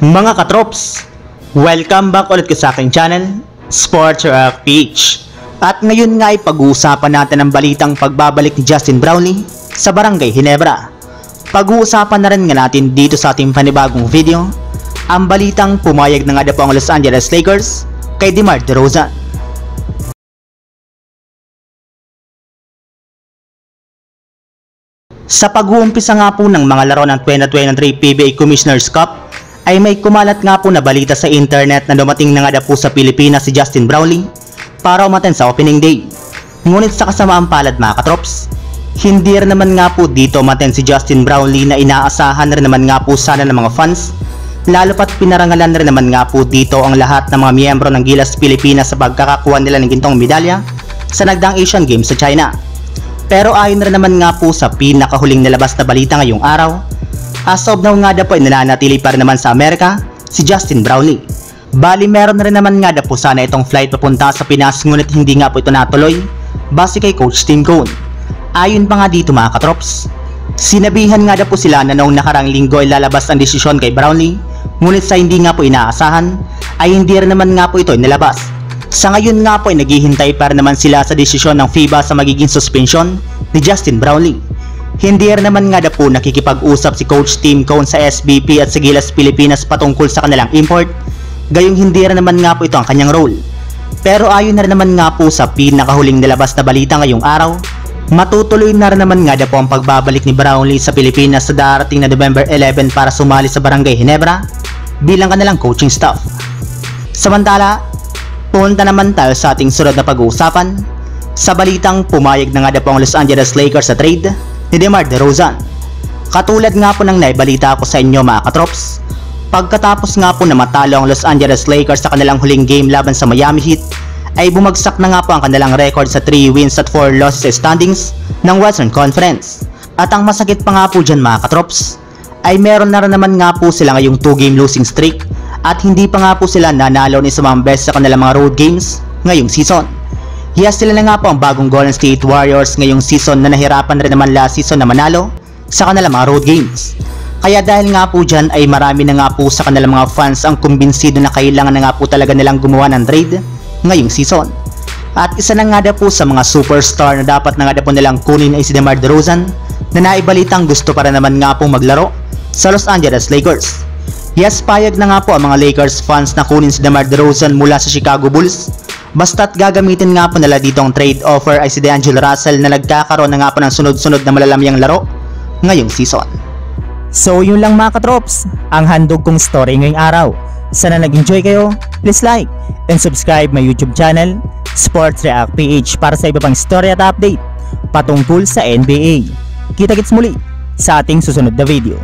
Mga katrops, welcome back ulit ko sa aking channel, Sports React PH. At ngayon nga ay pag-uusapan natin ang balitang pagbabalik ni Justin Brownlee sa Barangay Ginebra. Pag-uusapan na rin nga natin dito sa ating panibagong video, ang balitang pumayag na nga na po ang Los Angeles Lakers kay DeMar DeRozan. Sa pag-uumpisa nga po ng mga laro ng 2023 PBA Commissioner's Cup, ay may kumalat nga po na balita sa internet na dumating na nga po sa Pilipinas si Justin Brownlee para umattend sa opening day. Ngunit sa kasamaang palad mga katrops, hindi rin naman nga po dito umattend si Justin Brownlee na inaasahan rin naman nga po sana ng mga fans, lalo pat pinarangalan rin naman nga po dito ang lahat ng mga miyembro ng Gilas Pilipinas sa pagkakakuha nila ng gintong medalya sa nagdaang Asian Games sa China. Pero ayon rin naman nga po sa pinakahuling nilabas na balita ngayong araw, as of now nga po ay nananatili pa rin naman sa Amerika si Justin Brownlee. Bali meron na rin naman nga po sana itong flight papunta sa Pinas, ngunit hindi nga po ito natuloy base kay Coach Tim Cone. Ayon pa nga dito mga katrops, sinabihan nga po sila na noong nakarang linggo ay lalabas ang desisyon kay Brownlee, ngunit sa hindi nga po inaasahan ay hindi rin naman nga po ito nilabas. Sa ngayon nga po ay naghihintay pa rin naman sila sa desisyon ng FIBA sa magiging suspension ni Justin Brownlee. Hindi rin naman nga po nakikipag-usap si Coach Tim Cone sa SBP at sa Gilas Pilipinas patungkol sa kanilang import, gayong hindi rin naman nga po ito ang kanyang role. Pero ayon na rin naman nga po sa pinakahuling nilabas na balita ngayong araw, matutuloy na rin naman nga po ang pagbabalik ni Brownlee sa Pilipinas sa darating na November 11 para sumali sa Barangay Ginebra bilang kanilang coaching staff. Samantala, punta naman tayo sa ating sunod na pag-uusapan sa balitang pumayag na nga po ang Los Angeles Lakers sa trade ni DeMar DeRozan. Katulad nga po ng naibalita ko sa inyo mga katrops, pagkatapos nga po na matalo ang Los Angeles Lakers sa kanilang huling game laban sa Miami Heat, ay bumagsak na nga po ang kanilang record sa 3 wins at 4 losses standings ng Western Conference. At ang masakit pa nga po dyan mga katrops, ay meron na rin naman nga po sila ngayong 2-game losing streak at hindi pa nga po sila nanalo ni sa mga best sa kanilang mga road games ngayong season. Yes, sila na nga po ang bagong Golden State Warriors ngayong season na nahirapan rin naman last season na manalo sa kanilang mga road games. Kaya dahil nga po dyan ay marami na nga po sa kanilang mga fans ang kumbinsido na kailangan na nga po talaga nilang gumawa ng trade ngayong season. At isa na nga po sa mga superstar na dapat na nga po nilang kunin ay si DeMar DeRozan, na naibalitang gusto para naman nga po maglaro sa Los Angeles Lakers. Yes, payag na nga po ang mga Lakers fans na kunin si DeMar DeRozan mula sa Chicago Bulls, basta't gagamitin nga po nila dito ang trade offer ay si D'Angelo Russell na nagkakaroon na nga po ng sunod-sunod na malalamyang laro ngayong season. So yun lang mga katrops, ang handog kong story ngayong araw. Sana nag-enjoy kayo, please like and subscribe my YouTube channel, Sports React PH, para sa iba pang story at update patungkol sa NBA. Kita-kits muli sa ating susunod na video.